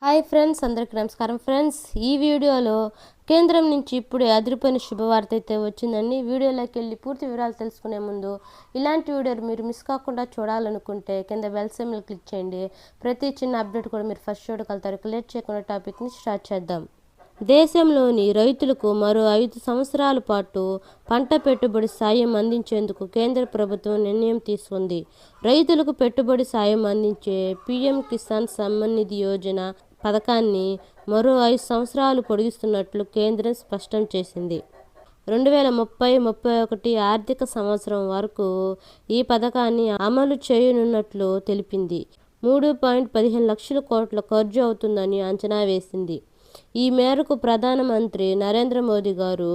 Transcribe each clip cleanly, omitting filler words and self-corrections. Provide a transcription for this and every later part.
Hi friends, అందరికీ నమస్కారం. Friends, ఈ వీడియోలో కేంద్రం నుంచి ఇప్పుడే అదిరిపోయిన శుభవార్త అయితే వచ్చిందండి. వీడియోలోకి వెళ్ళి పూర్తి వివరాలు తెలుసుకునే ముందు ఇలాంటి వీడియోలు మీరు మిస్ కాకుండా చూడాలనుకుంటే కింద బెల్ సింబల్ క్లిక్ చేయండి. ప్రతి చిన్న అప్డేట్ కూడా మీరు ఫస్ట్ చూడగలుగుతారు. లేట్ చేయకుండా టాపిక్ని స్టార్ట్ చేద్దాం. దేశంలోని రైతులకు మరో 5 సంవత్సరాల పాటు పంట పెట్టుబడి సాయం అందించేందుకు కేంద్ర ప్రభుత్వం నిర్ణయం తీసుకుంది. రైతులకు పెట్టుబడి సాయం అందించే పీఎం కిసాన్ సమ్మాన్ నిధి యోజన పథకాన్ని మరో 5 సంవత్సరాలు పొడిగిస్తున్నట్లు కేంద్రం స్పష్టం చేసింది. 2030-31 ఆర్థిక సంవత్సరం వరకు ఈ పథకాన్ని అమలు చేయనున్నట్లు తెలిపింది. 3.15 లక్షల కోట్ల ఖర్చు అవుతుందని అంచనా వేసింది. ఈ మేరకు ప్రధానమంత్రి నరేంద్ర మోదీ గారు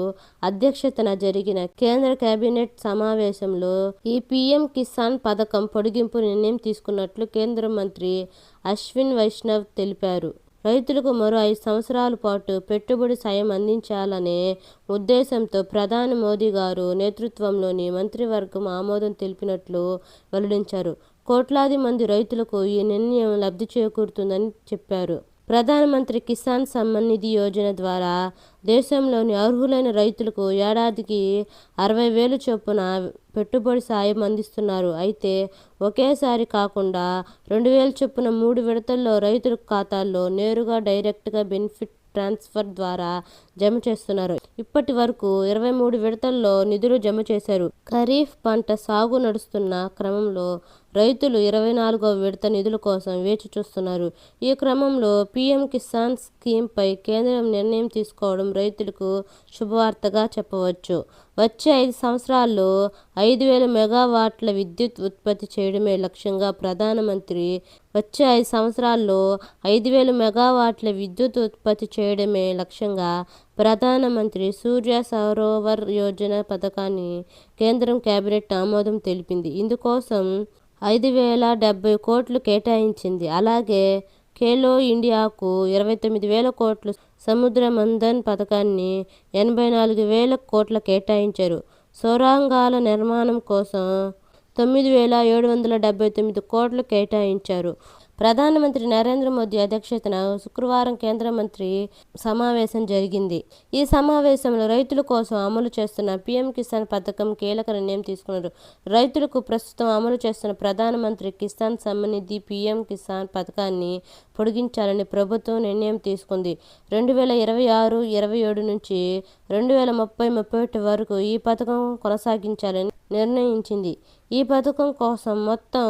అధ్యక్షతన జరిగిన కేంద్ర కేబినెట్ సమావేశంలో ఈ పీఎం కిసాన్ పథకం పొడిగింపు నిర్ణయం తీసుకున్నట్లు కేంద్ర మంత్రి అశ్విన్ వైష్ణవ్ తెలిపారు. రైతులకు మరో 5 సంవత్సరాల పాటు పెట్టుబడి సాయం అందించాలనే ఉద్దేశంతో ప్రధాని మోదీ గారు నేతృత్వంలోని మంత్రివర్గం ఆమోదం తెలిపినట్లు వెల్లడించారు. కోట్లాది మంది రైతులకు ఈ నిర్ణయం లబ్ధి చేకూరుతుందని చెప్పారు. ప్రధానమంత్రి కిసాన్ సమ్మాన్ నిధి యోజన ద్వారా దేశంలోని అర్హులైన రైతులకు ఏడాదికి 60,000 చొప్పున పెట్టుబడి సాయం అందిస్తున్నారు. అయితే ఒకేసారి కాకుండా 2,000 చొప్పున 3 విడతల్లో రైతుల ఖాతాల్లో నేరుగా డైరెక్ట్గా బెనిఫిట్ ట్రాన్స్ఫర్ ద్వారా జమ చేస్తున్నారు. ఇప్పటి వరకు 23 విడతల్లో నిధులు జమ చేశారు. ఖరీఫ్ పంట సాగు నడుస్తున్న క్రమంలో రైతులు 24వ విడత నిధుల కోసం వేచి చూస్తున్నారు. ఈ క్రమంలో పీఎం కిసాన్ స్కీమ్పై కేంద్రం నిర్ణయం తీసుకోవడం రైతులకు శుభవార్తగా చెప్పవచ్చు. వచ్చే 5 సంవత్సరాల్లో 5,000 మెగావాట్ల విద్యుత్ ఉత్పత్తి చేయడమే లక్ష్యంగా ప్రధానమంత్రి వచ్చే 5 సంవత్సరాల్లో 5,000 మెగావాట్ల విద్యుత్ ఉత్పత్తి చేయడమే లక్ష్యంగా ప్రధానమంత్రి సూర్య సరోవర్ యోజన పథకాన్ని కేంద్రం కేబినెట్ ఆమోదం తెలిపింది. ఇందుకోసం 5,070 కోట్లు కేటాయించింది. అలాగే ఖేలో ఇండియాకు 29,000 కోట్లు, సముద్ర మంథన్ పథకాన్ని 84,000 కోట్ల కేటాయించారు. సొరంగాల నిర్మాణం కోసం 9,779 కోట్లు కేటాయించారు. ప్రధానమంత్రి నరేంద్ర మోదీ అధ్యక్షతన శుక్రవారం కేంద్ర మంత్రి సమావేశం జరిగింది. ఈ సమావేశంలో రైతుల కోసం అమలు చేస్తున్న పీఎం కిసాన్ పథకం కీలక నిర్ణయం తీసుకున్నారు. రైతులకు ప్రస్తుతం అమలు చేస్తున్న ప్రధానమంత్రి కిసాన్ సమ్మాన్ నిధి పీఎం కిసాన్ పథకాన్ని పొడిగించాలని ప్రభుత్వం నిర్ణయం తీసుకుంది. 2026-27 నుంచి 2030-31 వరకు ఈ పథకం కొనసాగించాలని నిర్ణయించింది. ఈ పథకం కోసం మొత్తం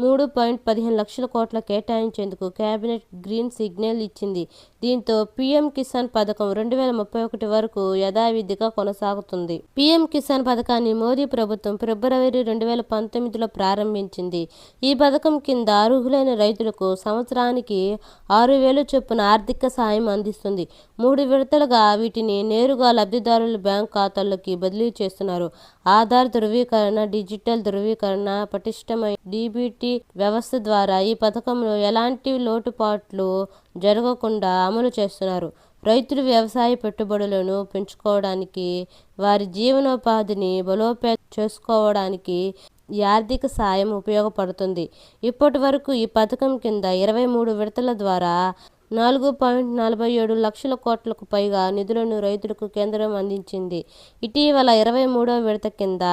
3.15 లక్షల కోట్ల కేటాయించేందుకు కేబినెట్ గ్రీన్ సిగ్నల్ ఇచ్చింది. దీంతో పీఎం కిసాన్ పథకం 2031 వరకు యథావిధిగా కొనసాగుతుంది. పీఎం కిసాన్ పథకాన్ని మోదీ ప్రభుత్వం ఫిబ్రవరి 2019లో ప్రారంభించింది. ఈ పథకం కింద అర్హులైన రైతులకు సంవత్సరానికి 6,000 చొప్పున ఆర్థిక సాయం అందిస్తుంది. 3 విడతలుగా వీటిని నేరుగా లబ్ధిదారుల బ్యాంకు ఖాతాల్లోకి బదిలీ చేస్తున్నారు. ఆధార్ ధృవీకరణ, డిజిటల్ ధృవీకరణ, పటిష్టమైన డీబీటీ వ్యవస్థ ద్వారా ఈ పథకంలో ఎలాంటి లోటుపాట్లు జరగకుండా అమలు చేస్తున్నారు. రైతులు వ్యవసాయ పెట్టుబడులను పెంచుకోవడానికి, వారి జీవనోపాధిని బలోపేతం చేసుకోవడానికి ఈ ఆర్థిక సాయం ఉపయోగపడుతుంది. ఇప్పటి వరకు ఈ పథకం కింద 23 విడతల ద్వారా 4.47 లక్షల కోట్లకు పైగా నిధులను రైతులకు కేంద్రం అందించింది. ఇటీవల 23వ విడత కింద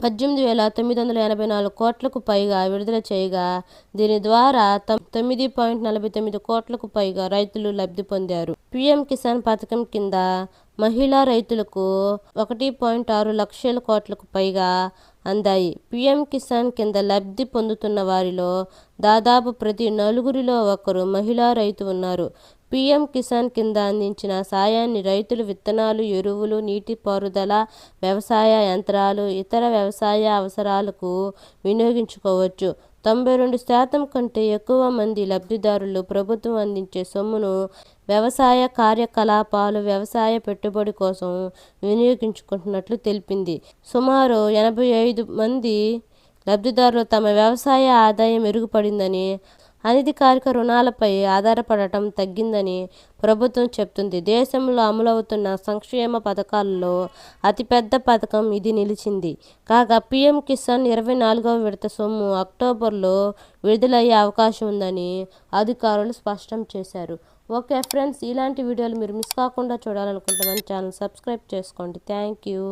18,984 కోట్లకు పైగా విడుదల చేయగా దీని ద్వారా 9.49 కోట్లకు పైగా రైతులు లబ్ధి పొందారు. పీఎం కిసాన్ పథకం కింద మహిళా రైతులకు 1.6 లక్షల కోట్లకు పైగా అందాయి. పీఎం కిసాన్ కింద లబ్ధి పొందుతున్న వారిలో దాదాపు ప్రతి 4గురిలో ఒకరు మహిళా రైతు ఉన్నారు. పీఎం కిసాన్ కింద అందించిన సాయాన్ని రైతులు విత్తనాలు, ఎరువులు, నీటిపారుదల, వ్యవసాయ యంత్రాలు, ఇతర వ్యవసాయ అవసరాలకు వినియోగించుకోవచ్చు. 92% కంటే ఎక్కువ మంది లబ్ధిదారులు ప్రభుత్వం అందించే సొమ్మును వ్యవసాయ కార్యకలాపాలు, వ్యవసాయ పెట్టుబడి కోసం వినియోగించుకుంటున్నట్లు తెలిపింది. సుమారు 85 మంది లబ్ధిదారులు తమ వ్యవసాయ ఆదాయం మెరుగుపడిందని, అనధికారిక రుణాలపై ఆధారపడటం తగ్గిందని ప్రభుత్వం చెప్తుంది. దేశంలో అమలవుతున్న సంక్షేమ పథకాలలో అతిపెద్ద పథకం ఇది నిలిచింది. కాగా పీఎం కిసాన్ 24వ విడత సొమ్ము అక్టోబర్లో విడుదలయ్యే అవకాశం ఉందని అధికారులు స్పష్టం చేశారు. ఓకే ఫ్రెండ్స్, ఇలాంటి వీడియోలు మీరు మిస్ కాకుండా చూడాలనుకుంటే మన ఛానల్ సబ్స్క్రైబ్ చేసుకోండి. Thank you.